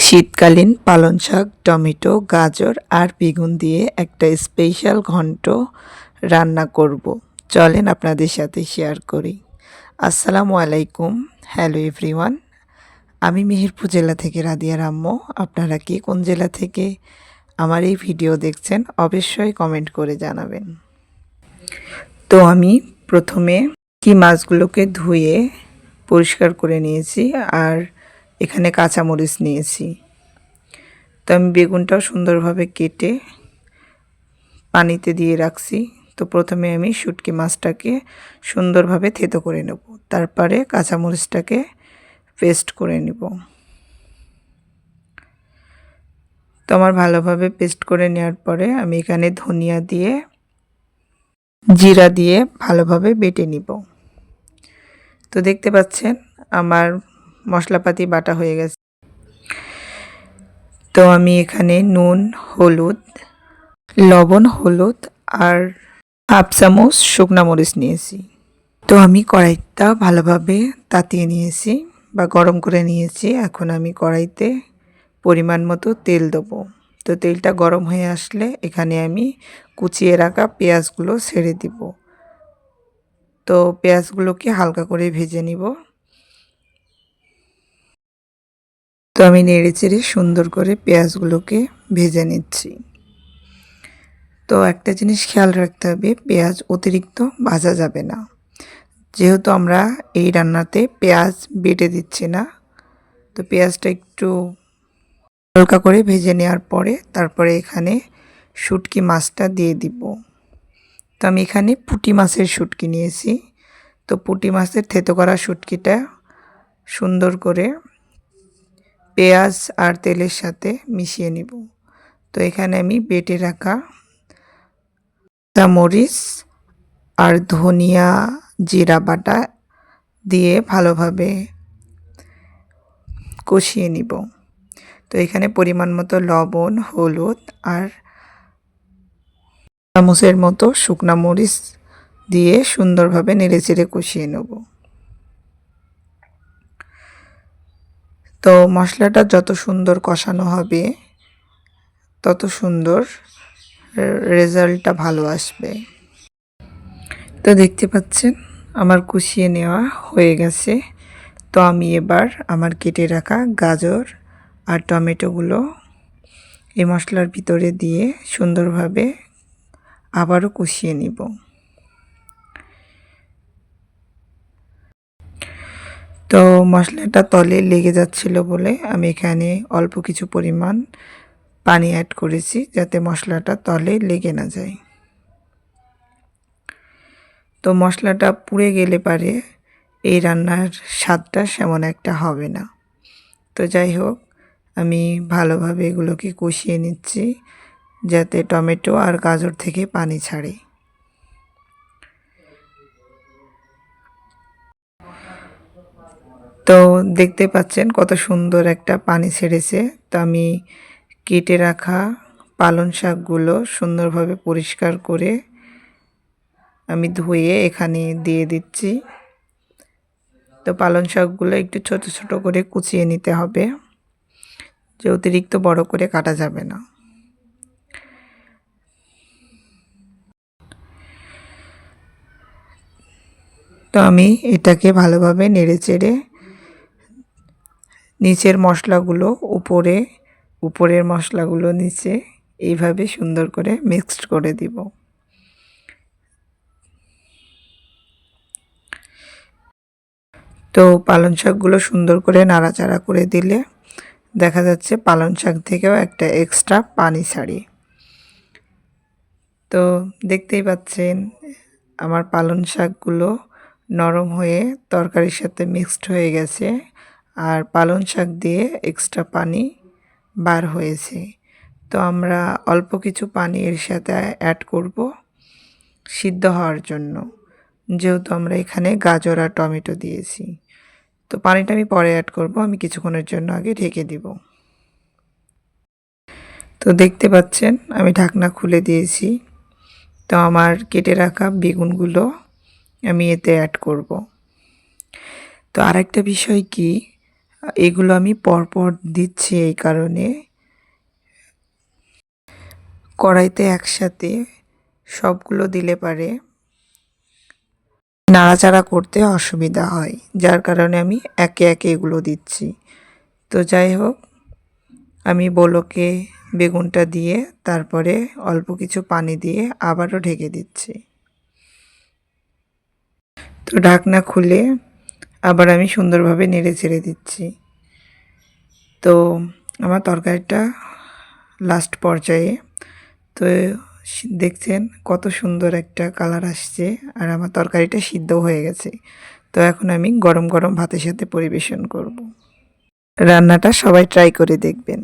শীতকালীন পালং শাক, টমেটো, গাজর আর বেগুন দিয়ে একটা স্পেশাল ঘন্ট রান্না করব। চলেন আপনাদের সাথে শেয়ার করি। আসসালামু আলাইকুম। Hello everyone. আমি মেহেরপুর জেলা থেকে রাদিয়া রাম্মু। আপনারা কে কোন জেলা থেকে আমার এই ভিডিও দেখছেন অবশ্যই কমেন্ট করে জানাবেন। তো আমি প্রথমে মাছগুলোকে ধুয়ে পরিষ্কার করে নিয়েছি আর এখানে কাঁচামরিচ নিয়েছি। তো আমি বেগুনটাও সুন্দরভাবে কেটে পানিতে দিয়ে রাখছি। তো প্রথমে আমি শুটকি মাছটাকে সুন্দরভাবে থেতো করে নেব, তারপরে কাঁচামরিচটাকে পেস্ট করে নেব। তো আমার ভালোভাবে পেস্ট করে নেওয়ার পরে আমি এখানে ধনিয়া দিয়ে জিরা দিয়ে ভালোভাবে বেটে নিব। তো দেখতে পাচ্ছেন আমার মশলাপাতি বাটা হয়ে গেছে। তো আমি এখানে নুন, হলুদ, লবণ, হলুদ আর হাফ চামচ শুকনো মরিচ নিয়েছি। তো আমি কড়াইটা ভালোভাবে তাতিয়ে নিয়েছি বা গরম করে নিয়েছি। এখন আমি কড়াইতে পরিমাণ মতো তেল দেবো। তো তেলটা গরম হয়ে আসলে এখানে আমি কুচিয়ে রাখা পেঁয়াজগুলো ছেড়ে দিব। তো পেঁয়াজগুলোকে হালকা করে ভেজে নিব। তো আমি নেড়েচেড়ে সুন্দর করে পেঁয়াজগুলোকে ভেজে নিচ্ছি। তো একটা জিনিস খেয়াল রাখতে হবে, পেঁয়াজ অতিরিক্ত ভাজা যাবে না, যেহেতু আমরা এই রান্নাতে পেঁয়াজ বেটে দিচ্ছি না। তো পেঁয়াজটা একটু হালকা করে ভেজে নেওয়ার পরে তারপরে এখানে শুটকি মাছটা দিয়ে দিব। তো আমি এখানে পুঁটি মাছের শুটকি নিয়েছি। তো পুঁটি মাছের থেতো করা শুটকিটা সুন্দর করে পেঁয়াজ আর তেলের সাথে মিশিয়ে নিব। তো এখানে আমি বেটে রাখা মরিচ আর ধনিয়া, জিরা বাটা দিয়ে ভালোভাবে কষিয়ে নিব। তো এখানে পরিমাণ মতো লবণ, হলুদ আর চামচের মতো শুকনা মরিচ দিয়ে সুন্দরভাবে নেড়েচেড়ে কষিয়ে নেব। তো মশলাটা যত সুন্দর কষানো হবে তত সুন্দর রেজাল্টটা ভালো আসবে। তো দেখতে পাচ্ছেন আমার কষিয়ে নেওয়া হয়ে গেছে। তো আমি এবার আমার কেটে রাখা গাজর আর টমেটোগুলো এই মশলার ভিতরে দিয়ে সুন্দরভাবে আবারও কষিয়ে নিব। তো মশলাটা তলে লেগে যাচ্ছিল বলে আমি এখানে অল্প কিছু পরিমাণ পানি অ্যাড করেছি, যাতে মশলাটা তলে লেগে না যায়। তো মশলাটা পুড়ে গেলে পারে এই রান্নার স্বাদটা সেমন একটা হবে না। তো যাই হোক, আমি ভালোভাবে এগুলোকে কষিয়ে নিচ্ছি যাতে টমেটো আর গাজর থেকে পানি ছাড়ে। তো দেখতে পাচ্ছেন কত সুন্দর একটা পানি ছেড়েছে। তো আমি কেটে রাখা পালং শাকগুলো সুন্দরভাবে পরিষ্কার করে আমি ধুয়ে এখানে দিয়ে দিচ্ছি। তো পালং শাকগুলো একটু ছোট ছোট করে কুচিয়ে নিতে হবে, যে অতিরিক্ত বড় করে কাটা যাবে না। তো আমি এটাকে ভালোভাবে নেড়েচেড়ে নিচের মশলাগুলো উপরে, উপরের মশলাগুলো নিচে, এইভাবে সুন্দর করে মিক্সড করে দিব। তো পালং শাকগুলো সুন্দর করে নাড়াচাড়া করে দিলে দেখা যাচ্ছে পালং শাক থেকেও একটা এক্সট্রা পানি ছাড়ে। তো দেখতেই পাচ্ছেন আমার পালং শাকগুলো নরম হয়ে তরকারির সাথে মিক্সড হয়ে গেছে আর পালং শাক দিয়ে এক্সট্রা পানি বার হয়েছে। তো আমরা অল্প কিছু পানি এর সাথে অ্যাড করব সিদ্ধ হওয়ার জন্য, যেহেতু আমরা এখানে গাজর আর টমেটো দিয়েছি। তো পানিটা আমি পরে অ্যাড করব, আমি কিছুক্ষণের জন্য আগে ঢেকে দিব। তো দেখতে পাচ্ছেন আমি ঢাকনা খুলে দিয়েছি। তো আমার কেটে রাখা বেগুনগুলো আমি এতে অ্যাড করব। তো আরেকটা বিষয় কি, এগুলো আমি পরপর দিচ্ছি এই কারণে, কড়াইতে একসাথে সবগুলো দিলে পারে নাড়াচাড়া করতে অসুবিধা হয়, যার কারণে আমি একে একে এগুলো দিচ্ছি। তো যাই হোক, আমি বলকে বেগুনটা দিয়ে তারপরে অল্প কিছু পানি দিয়ে আবারও ঢেকে দিচ্ছি। তো ঢাকনা খুলে আবার আমি সুন্দরভাবে নেড়ে ছেড়ে দিচ্ছি। তো আমার তরকারিটা লাস্ট পর্যায়ে, তো দেখছেন কত সুন্দর একটা কালার আসছে, আর আমার তরকারিটা সিদ্ধ হয়ে গেছে। তো এখন আমি গরম গরম ভাতের সাথে পরিবেশন করব। রান্নাটা সবাই ট্রাই করে দেখবেন।